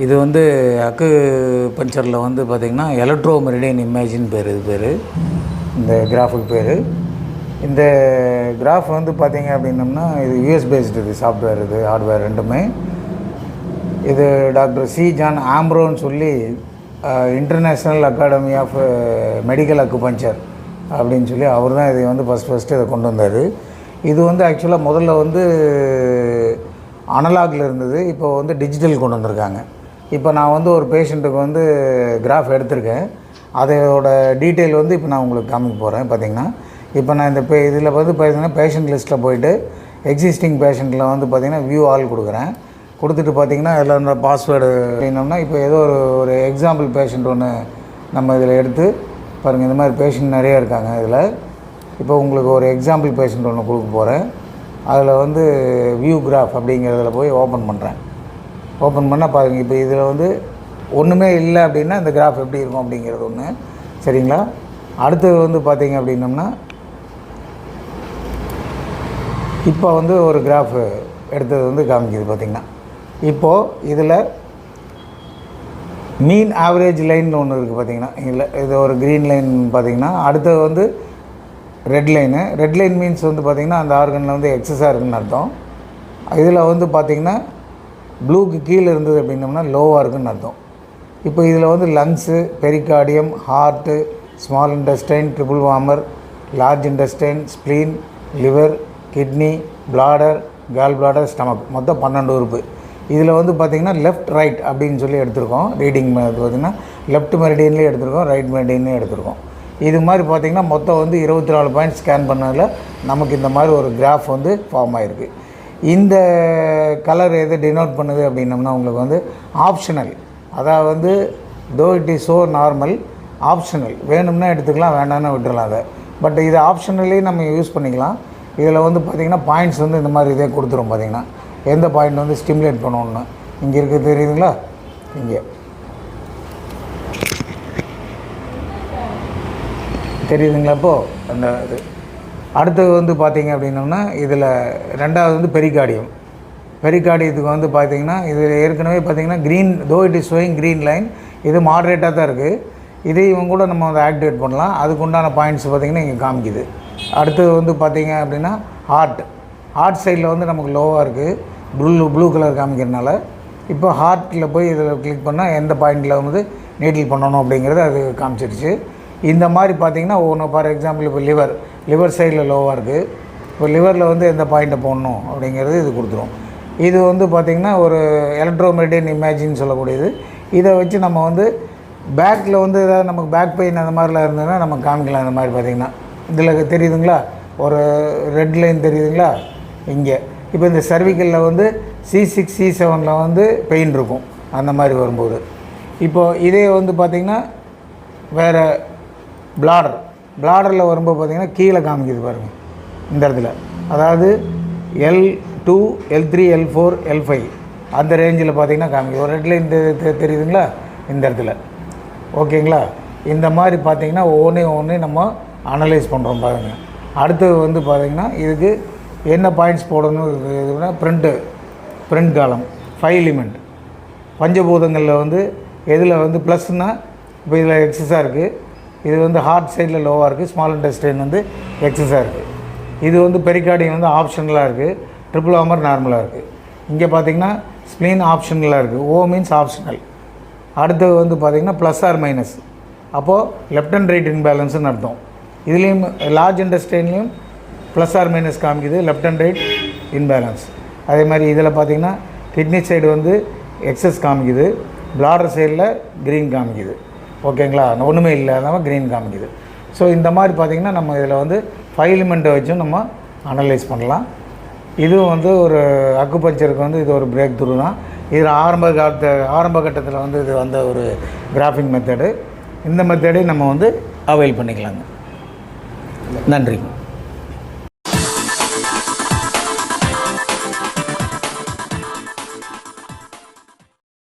இது வந்து அக்கு பஞ்சரில் வந்து பார்த்திங்கன்னா எலக்ட்ரோ மெரிடியன் இமேஜின் பேர். இது பேர் இந்த கிராஃபுக்கு பேர். இந்த கிராஃப் வந்து பார்த்திங்க அப்படின்னம்னா இது யூஎஸ் பேஸ்டு. இது சாஃப்ட்வேர், இது ஹார்ட்வேர் ரெண்டுமே. இது டாக்டர் சி ஜான் ஆம்ப்ரோன்னு சொல்லி international academy of medical acupuncture அப்படின்னு சொல்லி அவர் தான் இதை வந்து ஃபஸ்ட்டு இதை கொண்டு வந்தார். இது வந்து ஆக்சுவலாக முதல்ல வந்து அனலாகில் இருந்தது, இப்போ வந்து டிஜிட்டல் கொண்டு வந்திருக்காங்க. இப்போ நான் வந்து ஒரு பேஷண்ட்டுக்கு வந்து கிராஃப் எடுத்திருக்கேன். அதோட டீட்டெயில் வந்து இப்போ நான் உங்களுக்கு காமிக்க போகிறேன். பார்த்திங்கன்னா இப்போ நான் இந்த இதில் வந்து பார்த்திங்கன்னா பேஷண்ட் லிஸ்ட்டில் போய்ட்டு எக்ஸிஸ்டிங் பேஷண்ட்டில் வந்து பார்த்திங்கன்னா வியூ ஆல் கொடுக்குறேன். கொடுத்துட்டு பார்த்திங்கன்னா இதில் இந்த பாஸ்வேர்டு அப்படின்னோம்னா இப்போ ஏதோ ஒரு எக்ஸாம்பிள் பேஷண்ட் ஒன்று நம்ம இதில் எடுத்து பாருங்கள். இந்த மாதிரி பேஷண்ட் நிறையா இருக்காங்க இதில். இப்போ உங்களுக்கு ஒரு எக்ஸாம்பிள் பேஷண்ட் ஒன்று கொடுக்க போகிறேன். அதில் வந்து வியூ கிராஃப் அப்படிங்கிறதுல போய் ஓப்பன் பண்ணுறேன். ஓப்பன் பண்ணால் பாருங்கள். இப்போ இதில் வந்து ஒன்றுமே இல்லை அப்படின்னா இந்த கிராஃப் எப்படி இருக்கும் அப்படிங்கிறது ஒன்று. சரிங்களா? அடுத்தது வந்து பார்த்திங்க அப்படின்னம்னா இப்போ வந்து ஒரு கிராஃப் எடுத்தது வந்து காமிக்குது. பார்த்திங்கன்னா இப்போது இதில் மீன் ஆவரேஜ் லைன் ஒன்று இருக்குது. பார்த்திங்கன்னா இதில் இது ஒரு க்ரீன் லைன். பார்த்திங்கன்னா அடுத்தது வந்து red line. Red line means வந்து பார்த்திங்கன்னா அந்த ஆர்கனில் வந்து எக்ஸஸாக இருக்குதுன்னு அர்த்தம். இதில் வந்து பார்த்திங்கன்னா ப்ளூக்கு கீழே இருந்தது அப்படின்னம்னா லோவாக இருக்குதுன்னு அர்த்தம். இப்போ இதில் வந்து lungs, pericardium, heart, small intestine, triple warmer, large intestine, spleen, liver, kidney, bladder, gall bladder, stomach, மொத்தம் 12 உறுப்பு. இதில் வந்து பார்த்திங்கன்னா லெஃப்ட் ரைட் அப்படின்னு சொல்லி எடுத்திருக்கோம். ரீடிங் பார்த்திங்கன்னா லெஃப்ட் மெரிடியன்லேயே எடுத்திருக்கோம், ரைட் மெரிடியன்லேயே எடுத்திருக்கோம். இது மாதிரி பார்த்திங்கன்னா மொத்தம் வந்து 24 பாயிண்ட் ஸ்கேன் பண்ணதில் நமக்கு இந்த மாதிரி ஒரு கிராஃப் வந்து ஃபார்ம் ஆகிருக்கு. இந்த கலர் எது டினோட் பண்ணுது அப்படின்னம்னா உங்களுக்கு வந்து ஆப்ஷனல். அதாவது வந்து though it is so normal, optional. வேணும்னா எடுத்துக்கலாம், வேண்டாம்னா விட்டுடலாம் அதை. பட் இது ஆப்ஷனலே நம்ம யூஸ் பண்ணிக்கலாம். இதில் வந்து பார்த்திங்கன்னா பாயிண்ட்ஸ் வந்து இந்த மாதிரி இதே கொடுத்துரும். பார்த்திங்கன்னா எந்த பாயிண்ட் வந்து ஸ்டிமுலேட் பண்ணணுன்னு இங்கே இருக்குது தெரியுதுங்களா? இங்கே தெரியுதுங்களா? இப்போது அந்த இது அடுத்தது வந்து பார்த்திங்க அப்படின்னோம்னா இதில் ரெண்டாவது வந்து பெரிகார்டியம். பெரிகார்டியத்துக்கு வந்து பார்த்திங்கன்னா இதில் ஏற்கனவே பார்த்திங்கன்னா green, though it is showing green line, இது மாட்ரேட்டாக தான் இருக்குது. இதையும் கூட நம்ம வந்து ஆக்டிவேட் பண்ணலாம். அதுக்கு உண்டான பாயிண்ட்ஸ் பார்த்திங்கன்னா இங்கே காமிக்குது. அடுத்தது வந்து பார்த்திங்க அப்படின்னா ஹார்ட் சைடில் வந்து நமக்கு லோவாக இருக்குது, ப்ளூ கலர் காமிக்கிறதுனால. இப்போ ஹார்ட்டில் போய் இதில் கிளிக் பண்ணால் எந்த பாயிண்டில் வந்து நீட்டில் பண்ணணும் அப்படிங்கிறது அது காமிச்சிருச்சு. இந்த மாதிரி பார்த்திங்கன்னா ஒன்று ஃபார் எக்ஸாம்பிள் இப்போ லிவர் சைடில் லோவாக இருக்குது. இப்போ லிவரில் வந்து எந்த பாயிண்ட்டை போடணும் அப்படிங்கிறது இது கொடுத்துரும். இது வந்து பார்த்திங்கன்னா ஒரு எலக்ட்ரோ மெரிடியன் இமேஜின்னு சொல்லக்கூடியது. இதை வச்சு நம்ம வந்து பேக்கில் வந்து ஏதாவது நமக்கு பேக் பெயின் அந்த மாதிரிலாம் இருந்ததுன்னா நம்ம காமிக்கலாம். இந்த மாதிரி பார்த்திங்கன்னா இதில் தெரியுதுங்களா? ஒரு ரெட் லைன் தெரியுதுங்களா? இங்கே இப்போ இந்த சர்விக்கலில் வந்து C6 C7 வந்து பெயின் இருக்கும். அந்த மாதிரி வரும்போது இப்போது இதே வந்து பார்த்திங்கன்னா வேறு பிளாடரில் வரும்போது பார்த்திங்கன்னா கீழே காமிக்குது பாருங்கள் இந்த இடத்துல. அதாவது L2, L3, L4, L5 அந்த ரேஞ்சில் பார்த்திங்கன்னா காமிக்குது. ஒரு ரெட் லைன் தெரியுதுங்களா? இந்த இடத்துல. ஓகேங்களா? இந்த மாதிரி பார்த்திங்கன்னா ஒவ்வொன்றே நம்ம அனலைஸ் பண்ணுறோம். பாருங்கள். அடுத்தது வந்து பார்த்திங்கன்னா இதுக்கு என்ன பாயிண்ட்ஸ் போடணும் இதுனா பிரிண்ட் காலம் 5 எலிமெண்ட். பஞ்சபூதங்களில் வந்து எதில் வந்து ப்ளஸ்னால் இப்போ இதில் எக்ஸஸாக இருக்குது. இது வந்து ஹார்ட் சைடில் லோவாக இருக்குது, ஸ்மால் இன்டெஸ்டைன் வந்து எக்ஸஸாக இருக்குது. இது வந்து பெரிகார்டியம் வந்து ஆப்ஷனலாக இருக்குது, ட்ரிபிள் வார்மர் நார்மலாக இருக்குது. இங்கே பார்த்திங்கன்னா ஸ்ப்ளீன் ஆப்ஷனலாக இருக்குது. ஓ மீன்ஸ் ஆப்ஷனல். அடுத்தது வந்து பார்த்திங்கன்னா ப்ளஸ் ஆர் மைனஸ். அப்போது லெஃப்ட் அண்ட் ரைட் இன்பேலன்ஸ்னு அர்த்தம். இதுலேயும் லார்ஜ் இன்டெஸ்டைன்லேயும் ப்ளஸ் ஆர் மைனஸ் காமிக்குது, லெஃப்ட் அண்ட் ரைட் இன்பேலன்ஸ். அதே மாதிரி இதில் பார்த்திங்கன்னா கிட்னி சைடு வந்து எக்ஸஸ் காமிக்குது, பிளாடர் சைடில் க்ரீன் காமிக்குது. ஓகேங்களா? ஒன்றுமே இல்லாமல் க்ரீன் காமிக்குது. ஸோ இந்த மாதிரி பார்த்திங்கன்னா நம்ம இதில் வந்து 5 எலிமெண்ட்டை வச்சும் நம்ம அனலைஸ் பண்ணலாம். இதுவும் வந்து ஒரு அக்குபஞ்சருக்கு வந்து இது ஒரு பிரேக் த்ரூ தான். இது ஆரம்ப கட்டத்தில் வந்து இது வந்த ஒரு கிராஃபிங் மெத்தடு. இந்த மெத்தடை நம்ம வந்து அவைல் பண்ணிக்கலாங்க. நன்றிங்க.